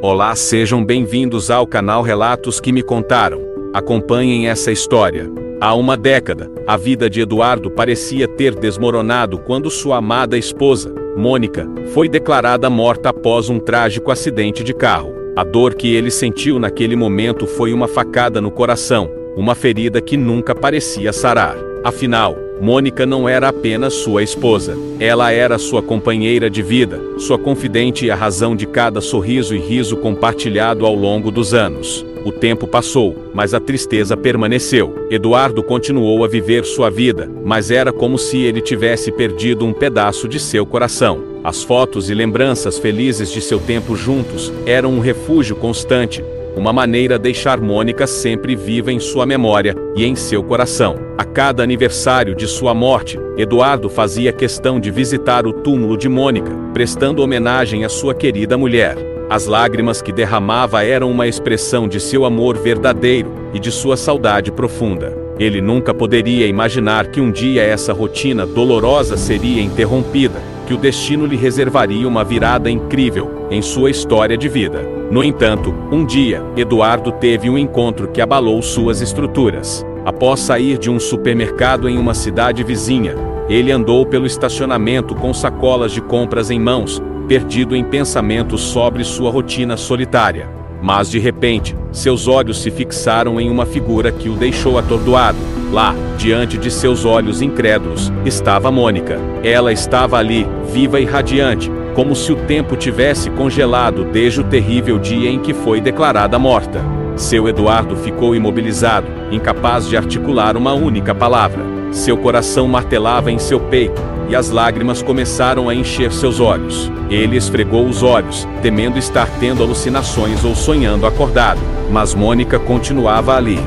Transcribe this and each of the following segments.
Olá, sejam bem-vindos ao canal Relatos que me contaram. Acompanhem essa história. Há uma década, a vida de Eduardo parecia ter desmoronado quando sua amada esposa, Mônica, foi declarada morta após um trágico acidente de carro. A dor que ele sentiu naquele momento foi uma facada no coração, uma ferida que nunca parecia sarar. Afinal, Mônica não era apenas sua esposa, ela era sua companheira de vida, sua confidente e a razão de cada sorriso e riso compartilhado ao longo dos anos. O tempo passou, mas a tristeza permaneceu. Eduardo continuou a viver sua vida, mas era como se ele tivesse perdido um pedaço de seu coração. As fotos e lembranças felizes de seu tempo juntos eram um refúgio constante, uma maneira de deixar Mônica sempre viva em sua memória e em seu coração. A cada aniversário de sua morte, Eduardo fazia questão de visitar o túmulo de Mônica, prestando homenagem à sua querida mulher. As lágrimas que derramava eram uma expressão de seu amor verdadeiro e de sua saudade profunda. Ele nunca poderia imaginar que um dia essa rotina dolorosa seria interrompida, que o destino lhe reservaria uma virada incrível em sua história de vida. No entanto, um dia, Eduardo teve um encontro que abalou suas estruturas. Após sair de um supermercado em uma cidade vizinha, ele andou pelo estacionamento com sacolas de compras em mãos, perdido em pensamentos sobre sua rotina solitária. Mas de repente, seus olhos se fixaram em uma figura que o deixou atordoado. Lá, diante de seus olhos incrédulos, estava Mônica. Ela estava ali, viva e radiante, como se o tempo tivesse congelado desde o terrível dia em que foi declarada morta. Seu Eduardo ficou imobilizado, incapaz de articular uma única palavra. Seu coração martelava em seu peito, e as lágrimas começaram a encher seus olhos. Ele esfregou os olhos, temendo estar tendo alucinações ou sonhando acordado. Mas Mônica continuava ali,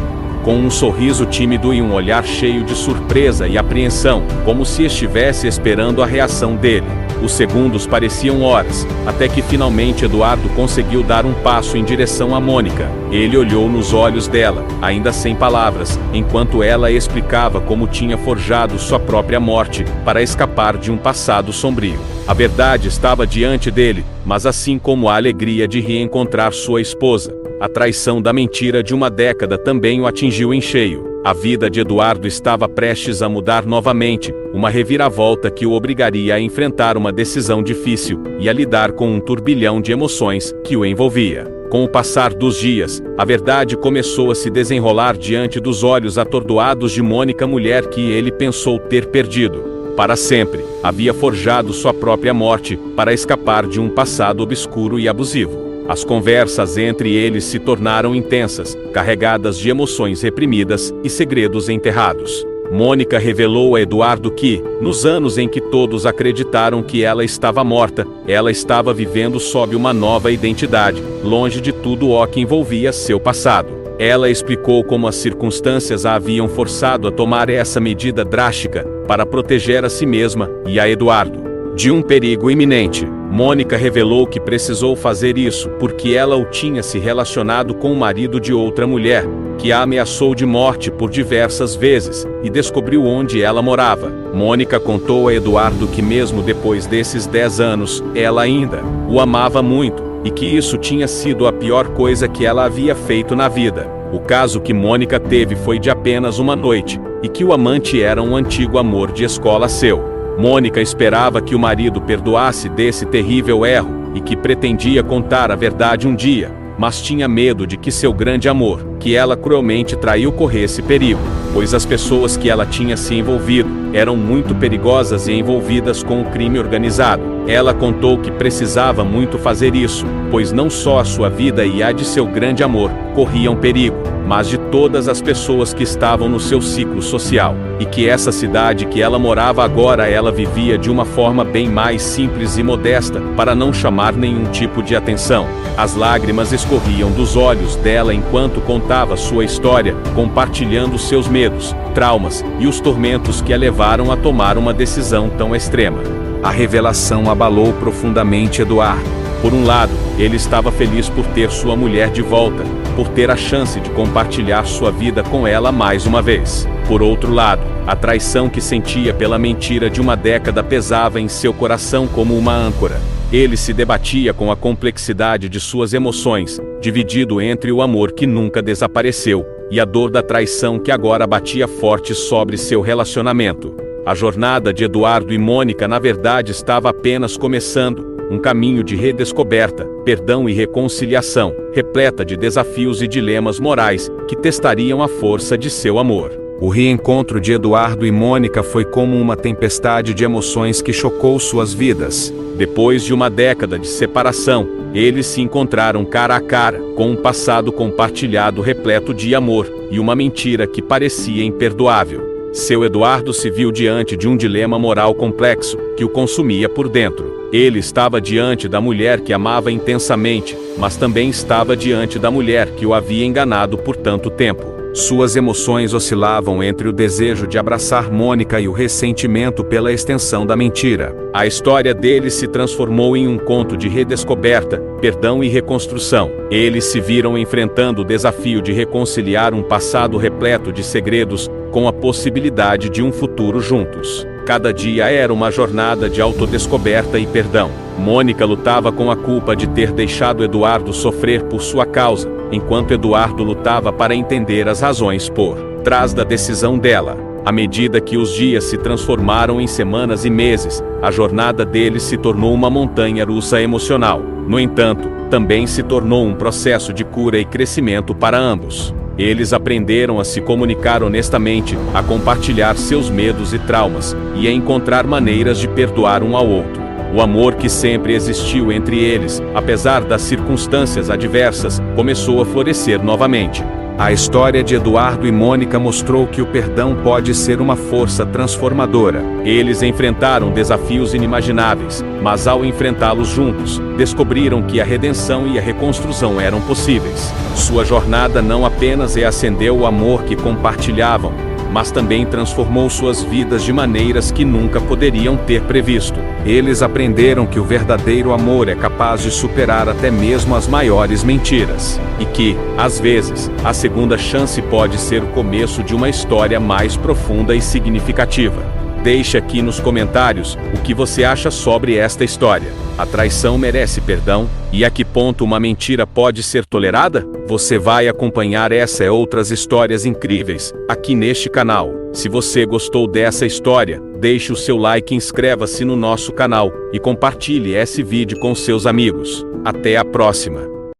com um sorriso tímido e um olhar cheio de surpresa e apreensão, como se estivesse esperando a reação dele. Os segundos pareciam horas, até que finalmente Eduardo conseguiu dar um passo em direção a Mônica. Ele olhou nos olhos dela, ainda sem palavras, enquanto ela explicava como tinha forjado sua própria morte para escapar de um passado sombrio. A verdade estava diante dele, mas assim como a alegria de reencontrar sua esposa, a traição da mentira de uma década também o atingiu em cheio. A vida de Eduardo estava prestes a mudar novamente, uma reviravolta que o obrigaria a enfrentar uma decisão difícil e a lidar com um turbilhão de emoções que o envolvia. Com o passar dos dias, a verdade começou a se desenrolar diante dos olhos atordoados de Mônica, mulher que ele pensou ter perdido para sempre. Havia forjado sua própria morte para escapar de um passado obscuro e abusivo. As conversas entre eles se tornaram intensas, carregadas de emoções reprimidas e segredos enterrados. Mônica revelou a Eduardo que, nos anos em que todos acreditaram que ela estava morta, ela estava vivendo sob uma nova identidade, longe de tudo o que envolvia seu passado. Ela explicou como as circunstâncias a haviam forçado a tomar essa medida drástica para proteger a si mesma e a Eduardo de um perigo iminente. Mônica revelou que precisou fazer isso porque ela o tinha se relacionado com o marido de outra mulher, que a ameaçou de morte por diversas vezes, e descobriu onde ela morava. Mônica contou a Eduardo que mesmo depois desses 10 anos, ela ainda o amava muito, e que isso tinha sido a pior coisa que ela havia feito na vida. O caso que Mônica teve foi de apenas uma noite, e que o amante era um antigo amor de escola seu. Mônica esperava que o marido perdoasse desse terrível erro, e que pretendia contar a verdade um dia, mas tinha medo de que seu grande amor, que ela cruelmente traiu, corresse perigo, pois as pessoas que ela tinha se envolvido eram muito perigosas e envolvidas com o crime organizado. Ela contou que precisava muito fazer isso, pois não só a sua vida e a de seu grande amor corriam perigo, mas de todas as pessoas que estavam no seu ciclo social, e que essa cidade que ela morava agora ela vivia de uma forma bem mais simples e modesta, para não chamar nenhum tipo de atenção. As lágrimas escorriam dos olhos dela enquanto contava sua história, compartilhando seus medos, traumas e os tormentos que a levaram a tomar uma decisão tão extrema. A revelação abalou profundamente Eduardo. Por um lado, ele estava feliz por ter sua mulher de volta, por ter a chance de compartilhar sua vida com ela mais uma vez. Por outro lado, a traição que sentia pela mentira de uma década pesava em seu coração como uma âncora. Ele se debatia com a complexidade de suas emoções, dividido entre o amor que nunca desapareceu e a dor da traição que agora batia forte sobre seu relacionamento. A jornada de Eduardo e Mônica na verdade estava apenas começando, um caminho de redescoberta, perdão e reconciliação, repleta de desafios e dilemas morais que testariam a força de seu amor. O reencontro de Eduardo e Mônica foi como uma tempestade de emoções que chocou suas vidas. Depois de uma década de separação, eles se encontraram cara a cara, com um passado compartilhado repleto de amor e uma mentira que parecia imperdoável. Seu Eduardo se viu diante de um dilema moral complexo, que o consumia por dentro. Ele estava diante da mulher que amava intensamente, mas também estava diante da mulher que o havia enganado por tanto tempo. Suas emoções oscilavam entre o desejo de abraçar Mônica e o ressentimento pela extensão da mentira. A história deles se transformou em um conto de redescoberta, perdão e reconstrução. Eles se viram enfrentando o desafio de reconciliar um passado repleto de segredos com a possibilidade de um futuro juntos. Cada dia era uma jornada de autodescoberta e perdão. Mônica lutava com a culpa de ter deixado Eduardo sofrer por sua causa, enquanto Eduardo lutava para entender as razões por trás da decisão dela. À medida que os dias se transformaram em semanas e meses, a jornada deles se tornou uma montanha-russa emocional. No entanto, também se tornou um processo de cura e crescimento para ambos. Eles aprenderam a se comunicar honestamente, a compartilhar seus medos e traumas, e a encontrar maneiras de perdoar um ao outro. O amor que sempre existiu entre eles, apesar das circunstâncias adversas, começou a florescer novamente. A história de Eduardo e Mônica mostrou que o perdão pode ser uma força transformadora. Eles enfrentaram desafios inimagináveis, mas ao enfrentá-los juntos, descobriram que a redenção e a reconstrução eram possíveis. Sua jornada não apenas reacendeu o amor que compartilhavam, mas também transformou suas vidas de maneiras que nunca poderiam ter previsto. Eles aprenderam que o verdadeiro amor é capaz de superar até mesmo as maiores mentiras, e que, às vezes, a segunda chance pode ser o começo de uma história mais profunda e significativa. Deixe aqui nos comentários o que você acha sobre esta história. A traição merece perdão? E a que ponto uma mentira pode ser tolerada? Você vai acompanhar essa e outras histórias incríveis aqui neste canal. Se você gostou dessa história, deixe o seu like, inscreva-se no nosso canal e compartilhe esse vídeo com seus amigos. Até a próxima!